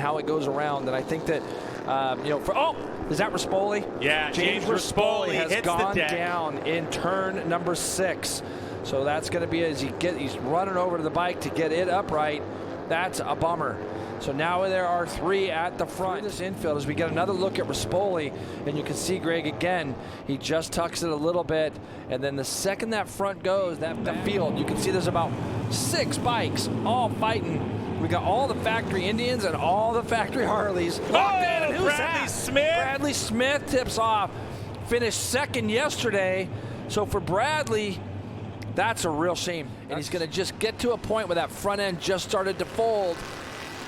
how it goes around. And I think that, is that Rispoli? Yeah, James Rispoli has gone down in turn number 6. So that's going to be as he's running over to the bike to get it upright. That's a bummer. So now there are 3 at the front. This infield as we get another look at Rispoli, and you can see Greg again. He just tucks it a little bit, and then the second that front goes, that field, you can see there's about 6 bikes all fighting. We got all the factory Indians and all the factory Harleys. Bradley Smith. Bradley Smith tips off. Finished second yesterday. So for Bradley, that's a real shame. And he's going to just get to a point where that front end just started to fold.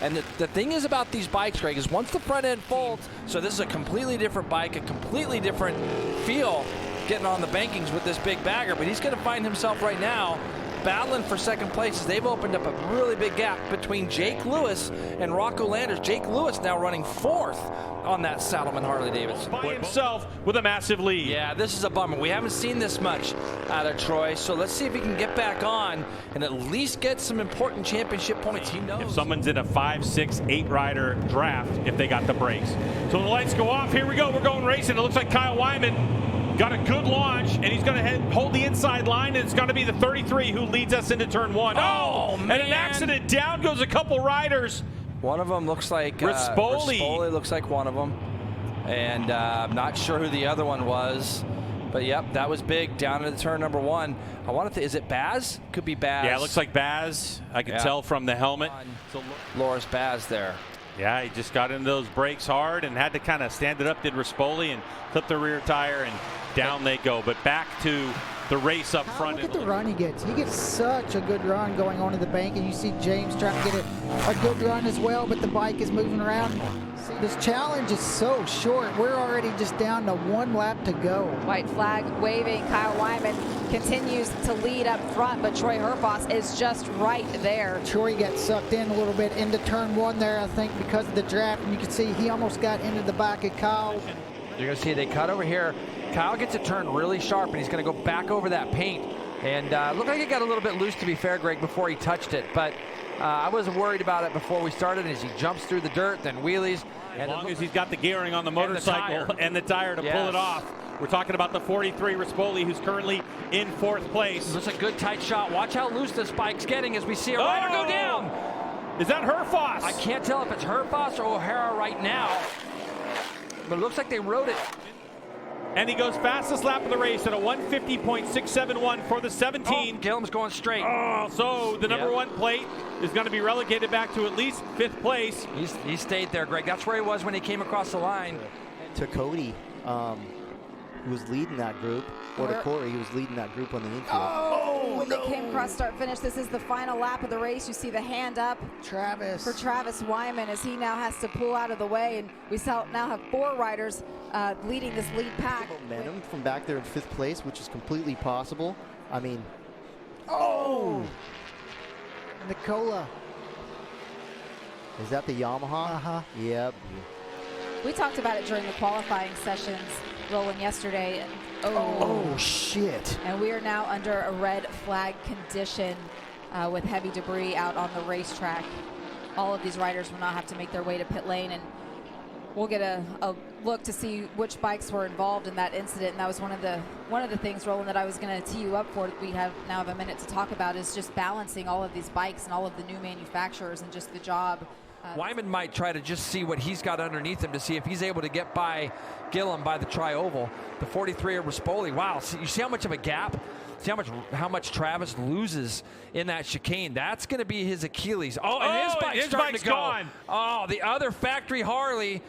And the thing is about these bikes, Greg, is once the front end folds, so this is a completely different bike, a completely different feel getting on the bankings with this big bagger, but he's going to find himself right now battling for second place as they've opened up a really big gap between Jake Lewis and Rocco Landers. Jake Lewis now running 4th on that Saddleman Harley Davidson. By himself with a massive lead. Yeah, this is a bummer. We haven't seen this much out of Troy, so let's see if he can get back on and at least get some important championship points. He knows. If someone's in a 5, 6, 8 rider draft, if they got the brakes. So the lights go off. Here we go. We're going racing. It looks like Kyle Wyman got a good launch, and he's going to hold the inside line, and it's going to be the 33 who leads us into turn 1. Oh, man. And an accident. Down goes a couple riders. One of them looks like Rispoli. Rispoli looks like one of them. And I'm not sure who the other one was. But, yep, that was big down into turn number 1. I want to is it Baz? Could be Baz. Yeah, it looks like Baz. I can tell from the helmet. Loris Baz there. Yeah, he just got into those brakes hard and had to kind of stand it up, did Rispoli, and clip the rear tire, and down they go. But back to the race up front. Look at the run he gets. He gets such a good run going onto the bank, and you see James trying to get a good run as well, but the bike is moving around. See, this challenge is so short. We're already just down to 1 lap to go. White flag waving. Kyle Wyman continues to lead up front, but Troy Herfoss is just right there. Troy got sucked in a little bit into turn 1 there, I think, because of the draft, and you can see he almost got into the back of Kyle. You're going to see they cut over here. Kyle gets a turn really sharp, and he's going to go back over that paint. And looked like it got a little bit loose, to be fair, Greg, before he touched it. But I wasn't worried about it before we started as he jumps through the dirt, then wheelies. As long as he's got the gearing on the motorcycle and the tire to pull it off. We're talking about the 43 Rispoli, who's currently in 4th place. It's a good tight shot. Watch how loose this bike's getting as we see a rider go down. Is that Herfoss? I can't tell if it's Herfoss or O'Hara right now. But it looks like they rode it. And he goes fastest lap of the race at a 150.671 for the 17. Oh, Gillum's going straight. Oh, so the number 1 plate is going to be relegated back to at least 5th place. He stayed there, Greg. That's where he was when he came across the line. To Cody, who was leading that group, or to Corey, who was leading that group on the infield. Oh, when they came across start finish, this is the final lap of the race. You see the hand up for Travis Wyman as he now has to pull out of the way, and we now have 4 riders leading this lead pack. Momentum from back there in 5th place, which is completely possible. I mean, Nicola. Is that the Yamaha? Uh-huh. Yep. We talked about it during the qualifying sessions rolling yesterday. And, oh, shit. And we are now under a red flag condition with heavy debris out on the racetrack. All of these riders will now have to make their way to pit lane, and we'll get a look to see which bikes were involved in that incident. And that was one of the things, Roland, that I was going to tee you up for. That we now have a minute to talk about is just balancing all of these bikes and all of the new manufacturers and just the job. Wyman might try to just see what he's got underneath him to see if he's able to get by Gillum by the tri-oval. The 43 of Rispoli. Wow, you see how much of a gap? See how much Travis loses in that chicane. That's going to be his Achilles. Oh, and his bike's starting to go. Gone. Oh, the other factory Harley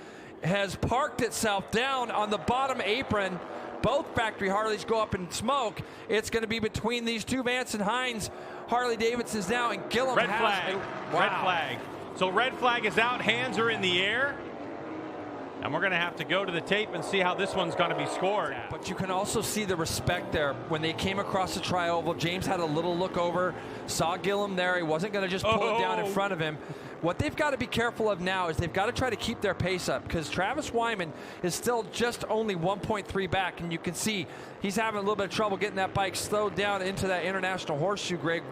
has parked itself down on the bottom apron. Both factory Harleys go up in smoke. It's going to be between these two Vance and Hines Harley Davidsons now, and Gillum Red flag. Wow. Red flag. So red flag is out, hands are in the air. And we're going to have to go to the tape and see how this one's going to be scored. But you can also see the respect there. When they came across the tri-oval, James had a little look over, saw Gillum there. He wasn't going to just pull it down in front of him. What they've got to be careful of now is they've got to try to keep their pace up, because Travis Wyman is still just only 1.3 back, and you can see he's having a little bit of trouble getting that bike slowed down into that international horseshoe, Greg.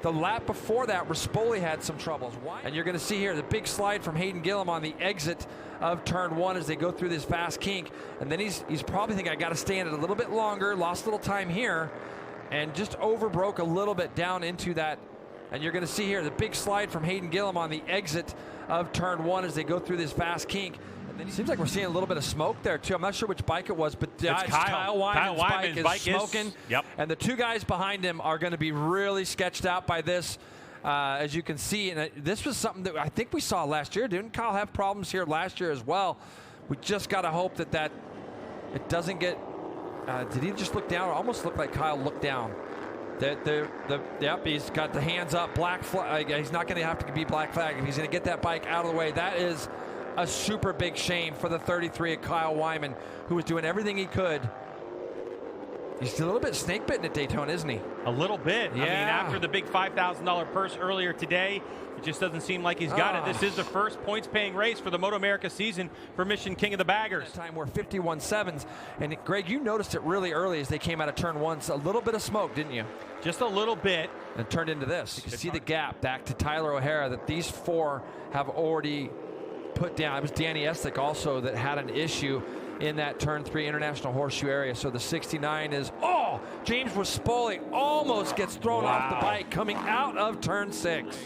The lap before that, Rispoli had some troubles. And you're going to see here the big slide from Hayden Gillum on the exit of turn 1 as they go through this fast kink. And then he's probably thinking, I got to stay in it a little bit longer, lost a little time here, and just overbroke a little bit down into that. And you're going to see here the big slide from Hayden Gillum on the exit of turn 1 as they go through this fast kink. And then it seems like we're seeing a little bit of smoke there too. I'm not sure which bike it was, but it's Kyle Wyman's bike is is smoking. Yep. And the two guys behind him are going to be really sketched out by this, as you can see. And this was something that I think we saw last year. Didn't Kyle have problems here last year as well? We just got to hope that it doesn't get. Did he just look down? It almost looked like Kyle looked down. Yep, he's got the hands up, black flag. He's not going to have to be black flag if he's going to get that bike out of the way. That is a super big shame for the 33 of Kyle Wyman, who was doing everything he could. He's a little bit snake bitten at Daytona, isn't he? A little bit. Yeah. I mean, after the big $5,000 purse earlier today, it just doesn't seem like he's got it. This is the first points-paying race for the MotoAmerica season for Mission King of the Baggers. Time we're 51.7s, and Greg, you noticed it really early as they came out of turn 1. So a little bit of smoke, didn't you? Just a little bit. And turned into this. You can see the gap back to Tyler O'Hara that these 4 have already put down. It was Danny Estick also that had an issue in that turn 3 International Horseshoe area. So the 69 is, James Rispoli almost gets thrown off the bike coming out of turn 6.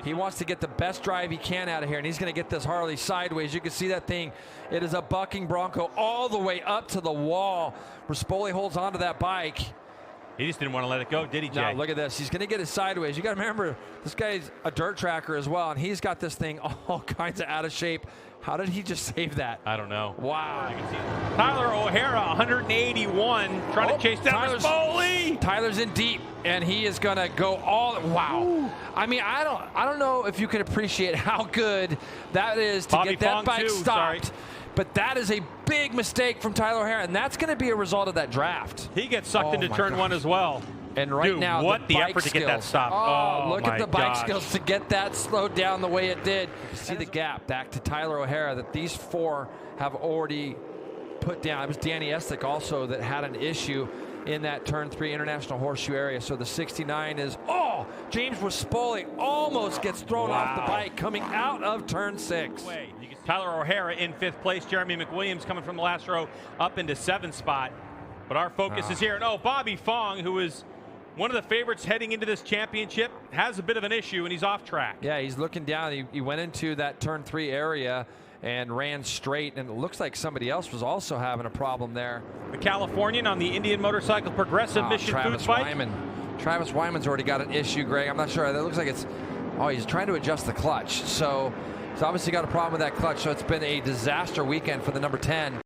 He wants to get the best drive he can out of here, and he's going to get this Harley sideways. You can see that thing. It is a bucking Bronco all the way up to the wall. Rispoli holds onto that bike. He just didn't want to let it go, did he, Jay? No, look at this. He's going to get it sideways. You got to remember, this guy's a dirt tracker as well, and he's got this thing all kinds of out of shape. How did he just save that? I don't know. Wow. You can see Tyler O'Hara, 181, trying to chase down Rispoli. Tyler's in deep, and he is going to go all. Wow. Ooh. I mean, I don't know if you can appreciate how good that is to get that bike stopped. But that is a big mistake from Tyler O'Hara, and that's going to be a result of that draft. He gets sucked into turn 1 as well. And right now, what the effort to get that stopped. Look at the bike skills to get that slowed down the way it did. You see the gap back to Tyler O'Hara that these 4 have already put down. It was Danny Estick also that had an issue in that turn 3 International Horseshoe area. So the 69 is, James Rispoli almost gets thrown off the bike coming out of turn 6. Tyler O'Hara in 5th place. Jeremy McWilliams coming from the last row up into 7th spot. But our focus is here. No, Bobby Fong, who is one of the favorites heading into this championship, has a bit of an issue, and he's off track. Yeah, he's looking down. He went into that turn 3 area and ran straight, and it looks like somebody else was also having a problem there. The Californian on the Indian Motorcycle Progressive Mission Foods bike. Travis Wyman's already got an issue, Greg. I'm not sure. That looks like it's, he's trying to adjust the clutch. So he's obviously got a problem with that clutch. So it's been a disaster weekend for the number 10.